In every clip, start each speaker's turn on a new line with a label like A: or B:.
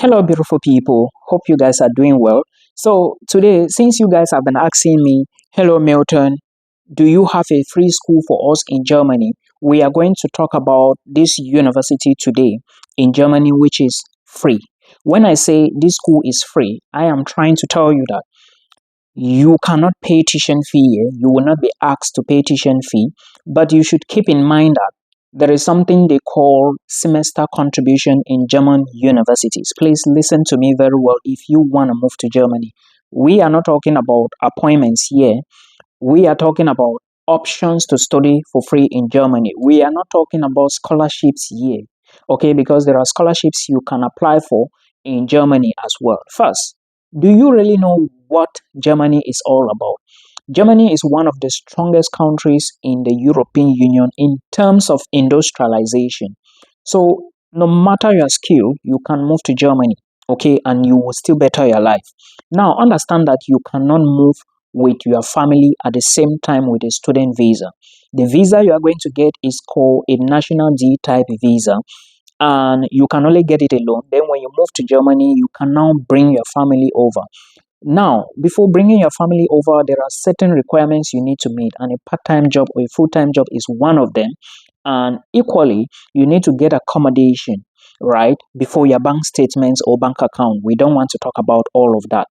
A: Hello, beautiful people. Hope you guys are doing well. So, today, since you guys have been asking me, hello, Milton, do you have a free school for us in Germany? We are going to talk about this university today in Germany, which is free. When I say this school is free, I am trying to tell you that you cannot pay tuition fee here. You will not be asked to pay tuition fee, but you should keep in mind that there is something they call semester contribution in German universities. Please listen to me very well if you want to move to Germany. We are not talking about appointments here. We are talking about options to study for free in Germany. We are not talking about scholarships here, okay? Because there are scholarships you can apply for in Germany as well. First, do you really know what Germany is all about? Germany is one of the strongest countries in the European Union in terms of industrialization. So, no matter your skill, you can move to Germany, okay, and you will still better your life. Now, understand that you cannot move with your family at the same time with a student visa. The visa you are going to get is called a national D type visa, and you can only get it alone. Then, when you move to Germany, you can now bring your family over. Now, before bringing your family over, there are certain requirements you need to meet, and a part-time job or a full-time job is one of them. And equally, you need to get accommodation, right, before your bank statements or bank account. We don't want to talk about all of that.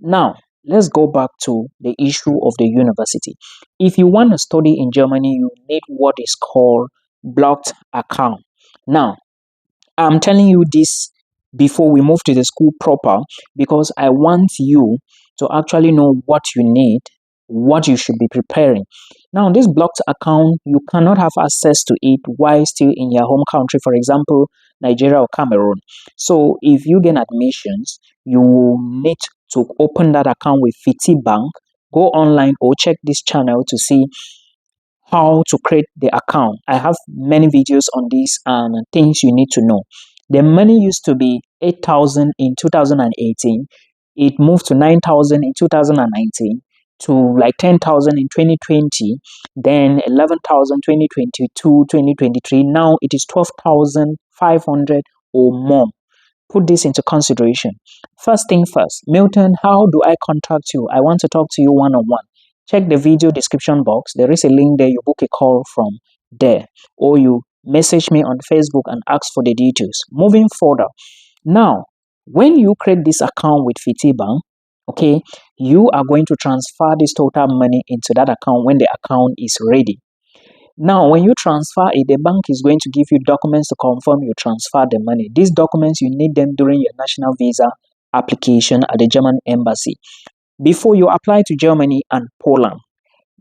A: Now, let's go back to the issue of the university. If you want to study in Germany, you need what is called blocked account. Now, I'm telling you this before we move to the school proper because I want you to actually know what you need, what you should be preparing. Now, this blocked account, you cannot have access to it while still in your home country, for example, Nigeria or Cameroon. So, if you get admissions, you will need to open that account with Fiti Bank. Go online or check this channel to see how to create the account. I have many videos on this and things you need to know. The money used to be 8,000 in 2018. It moved to 9,000 in 2019 to like 10,000 in 2020, then 11,000 2022, 2023. Now it is 12,500 or more. Put this into consideration. First thing first, Milton, how do I contact you? I want to talk to you one-on-one. Check the video description box. There is a link there. You book a call from there, or you message me on Facebook and ask for the details. Moving further, now, when you create this account with Fitibank, okay, you are going to transfer this total money into that account when the account is ready. Now, when you transfer it, the bank is going to give you documents to confirm you transfer the money. These documents, you need them during your national visa application at the German embassy. Before you apply to Germany and Poland,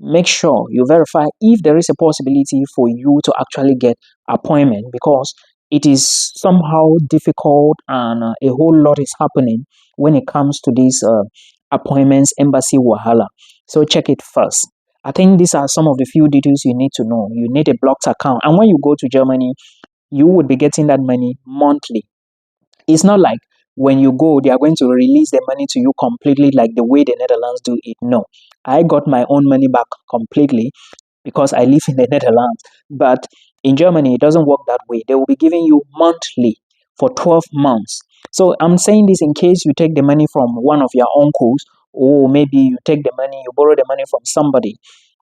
A: make sure you verify if there is a possibility for you to actually get appointment, because it is somehow difficult and a whole lot is happening when it comes to these appointments, embassy wahala. So check it first. I think these are some of the few details you need to know. You need a blocked account, and when you go to Germany, you would be getting that money monthly. It's not like when you go, they are going to release the money to you completely like the way the Netherlands do it. No, I got my own money back completely because I live in the Netherlands. But in Germany, it doesn't work that way. They will be giving you monthly for 12 months. So I'm saying this in case you take the money from one of your uncles, or maybe you take the money, you borrow the money from somebody.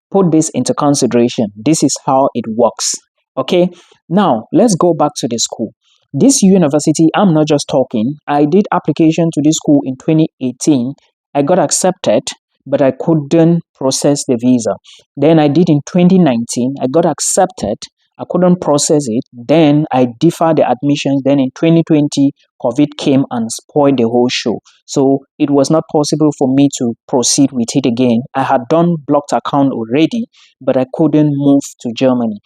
A: Put this into consideration. This is how it works. Okay, now let's go back to the school. This university, I'm not just talking. I did application to this school in 2018. I got accepted, but I couldn't process the visa. Then I did in 2019. I got accepted. I couldn't process it. Then I deferred the admissions. Then in 2020, COVID came and spoiled the whole show. So it was not possible for me to proceed with it again. I had done blocked account already, but I couldn't move to Germany.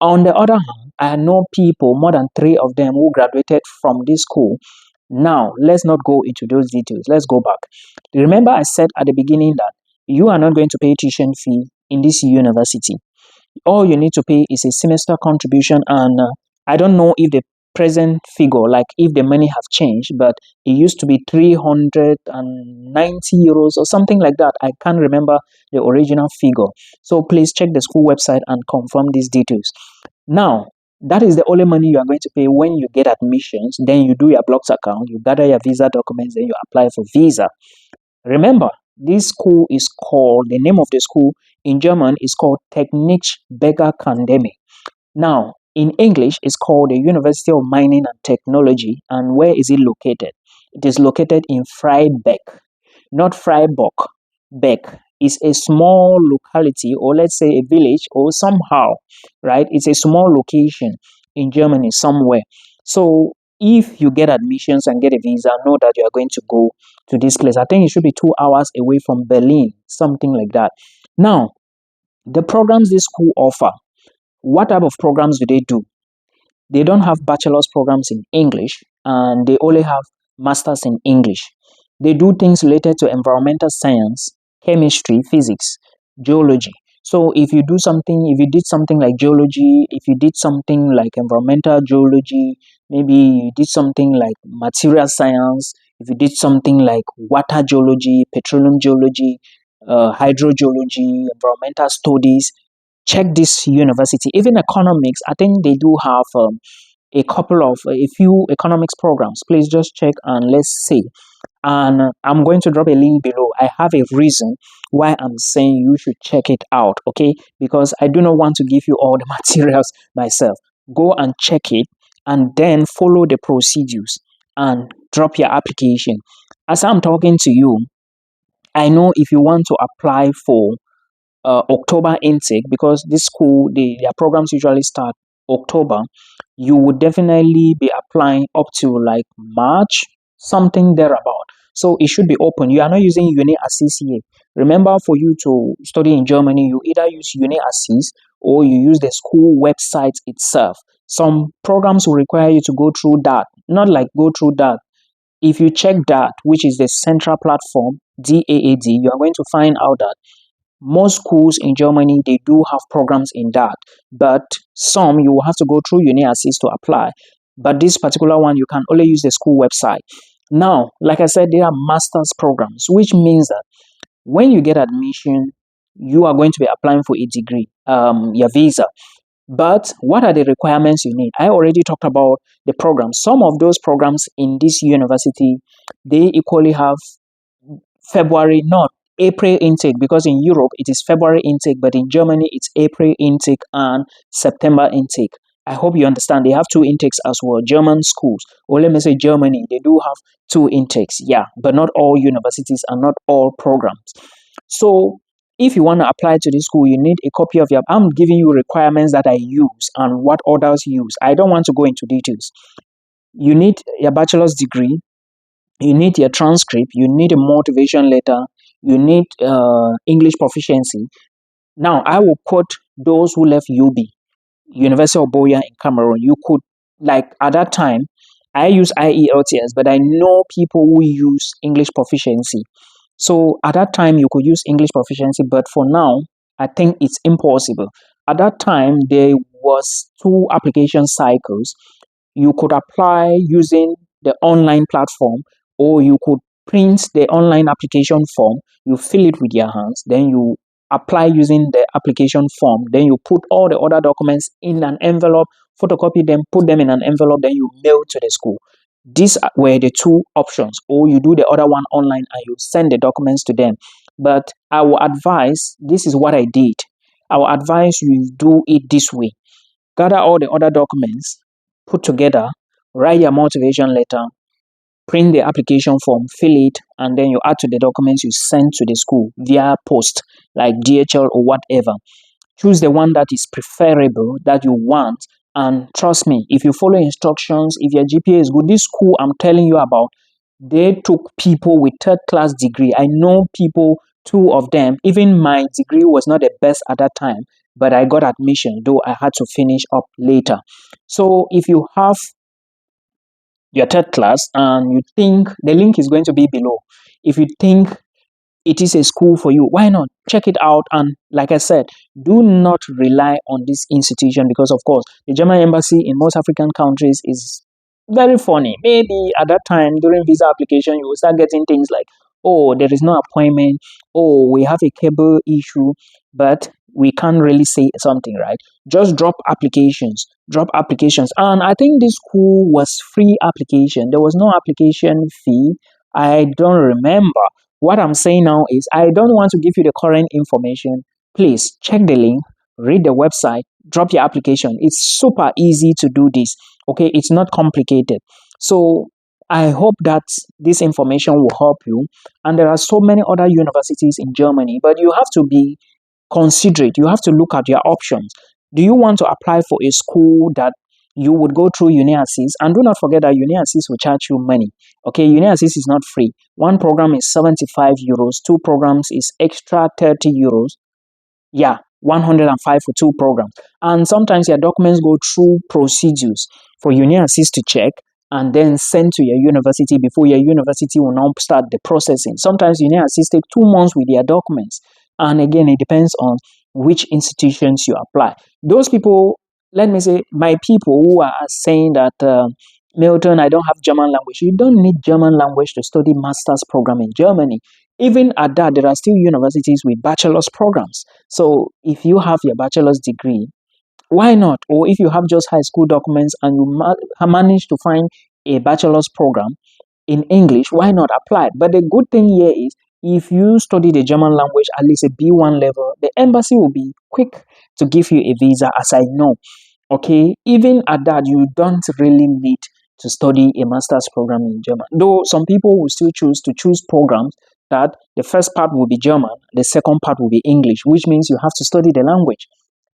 A: On the other hand, I know people, more than 3 of them, who graduated from this school. Now, let's not go into those details. Let's go back. Remember, I said at the beginning that you are not going to pay tuition fee in this university. All you need to pay is a semester contribution, and I don't know if the present figure, like if the money have changed, but it used to be 390 euros or something like that. I can't remember the original figure. So please check the school website and confirm these details. Now, That is the only money you are going to pay when you get admissions. Then you do your blocks account, you gather your visa documents, then you apply for visa. Remember, this school is called, the name of the school in German is called Technische Bergakademie. Now, in English, it's called the University of Mining and Technology. And where is it located? It is located in Freiberg, not Freiburg. Beck is a small locality, or let's say a village, or somehow, right? It's a small location in Germany somewhere. So if you get admissions and get a visa, know that you are going to go to this place. I think it should be 2 hours away from Berlin, something like that. Now, the programs this school offer, what type of programs do they do? They don't have bachelor's programs in English, and they only have masters in English. They do things related to environmental science, chemistry, physics, geology. So if you did something like geology, if you did something like environmental geology, maybe you did something like material science, if you did something like water geology, petroleum geology, hydrogeology, environmental studies, check this university. Even economics, I think they do have a few economics programs. Please just check and let's see. And I'm going to drop a link below. I have a reason why I'm saying you should check it out, okay? Because I do not want to give you all the materials myself. Go and check it and then follow the procedures and drop your application. As I'm talking to you, I know if you want to apply for October intake, because this school, their programs usually start October, you would definitely be applying up to like March, something thereabout. So it should be open. You are not using Uni Assist here. Remember, for you to study in Germany, you either use Uni Assist or you use the school website itself. Some programs will require you to go through that, not like go through that. If you check that, which is the central platform, DAAD, you are going to find out that most schools in Germany, they do have programs in that, but some you will have to go through Uni Assist to apply. But this particular one, you can only use the school website. Now, like I said, there are master's programs, which means that when you get admission, you are going to be applying for a degree, your visa. But what are the requirements you need? I already talked about the programs. Some of those programs in this university, they equally have February, not April intake, because in Europe it is February intake, but in Germany it's April intake and September intake. I hope you understand. They have two intakes as well. German schools, or let me say Germany, they do have two intakes, yeah, but not all universities and not all programs. So if you want to apply to this school, you need a copy of your. I'm giving you requirements that I use and what others use. I don't want to go into details. You need your bachelor's degree, you need your transcript, you need a motivation letter, you need English proficiency. Now, I will quote those who left UB, University of Boya in Cameroon. You could, like at that time, I use IELTS, but I know people who use English proficiency. So at that time, you could use English proficiency, but for now, I think it's impossible. At that time, there was two application cycles. You could apply using the online platform, or you could print the online application form, you fill it with your hands, then you apply using the application form, then you put all the other documents in an envelope, photocopy them, put them in an envelope, then you mail to the school. These were the two options, or you do the other one online and you send the documents to them. But I will advise, this is what I did. I will advise you do it this way. Gather all the other documents, put together, write your motivation letter, print the application form, fill it, and then you add to the documents you send to the school via post, like DHL or whatever. Choose the one that is preferable, that you want, and trust me, if you follow instructions, if your GPA is good, this school I'm telling you about, they took people with third class degree. I know people, two of them, even my degree was not the best at that time, but I got admission, though I had to finish up later. So if you have your third class and you think the link is going to be below, if you think it is a school for you, why not check it out? And like I said, do not rely on this institution, because of course the German embassy in most African countries is very funny. Maybe at that time during visa application you will start getting things like, oh, there is no appointment, oh, we have a cable issue. But we can't really say something, right? Just drop applications, drop applications. And I think this school was free application. There was no application fee. I don't remember. What I'm saying now is I don't want to give you the current information. Please check the link, read the website, drop your application. It's super easy to do this. Okay, it's not complicated. So I hope that this information will help you. And there are so many other universities in Germany, but you have to be considerate. You have to look at your options. Do you want to apply for a school that you would go through UniAssist? And do not forget that UniAssist will charge you money. Okay, UniAssist is not free. One program is 75 euros, two programs is extra 30 euros. Yeah, 105 for two programs. And sometimes your documents go through procedures for UniAssist to check and then send to your university before your university will now start the processing. Sometimes UniAssist take 2 months with their documents. And again, it depends on which institutions you apply. Those people, let me say, my people who are saying that, Milton, I don't have German language. You don't need German language to study master's program in Germany. Even at that, there are still universities with bachelor's programs. So if you have your bachelor's degree, why not? Or if you have just high school documents and you manage to find a bachelor's program in English, why not apply? But the good thing here is if you study the German language at least a B1 level, the embassy will be quick to give you a visa, as I know. Okay, even at that, you don't really need to study a master's program in German. Though some people will still choose to choose programs that the first part will be German, the second part will be English, which means you have to study the language.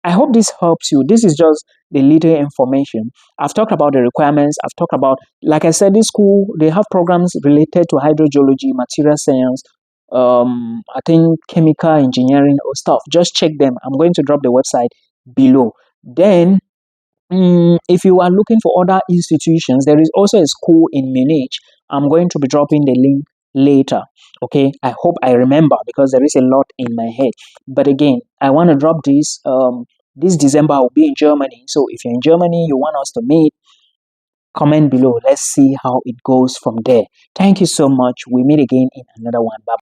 A: I hope this helps you. This is just the little information. I've talked about the requirements. I've talked about, like I said, this school, they have programs related to hydrogeology, material science, I think chemical engineering or stuff. Just check them. I'm going to drop the website below. Then, if you are looking for other institutions, there is also a school in Munich. I'm going to be dropping the link later. Okay, I hope I remember because there is a lot in my head. But again, I want to drop this. This December I'll be in Germany. So if you're in Germany, you want us to meet, comment below. Let's see how it goes from there. Thank you so much. We meet again in another one. Bye.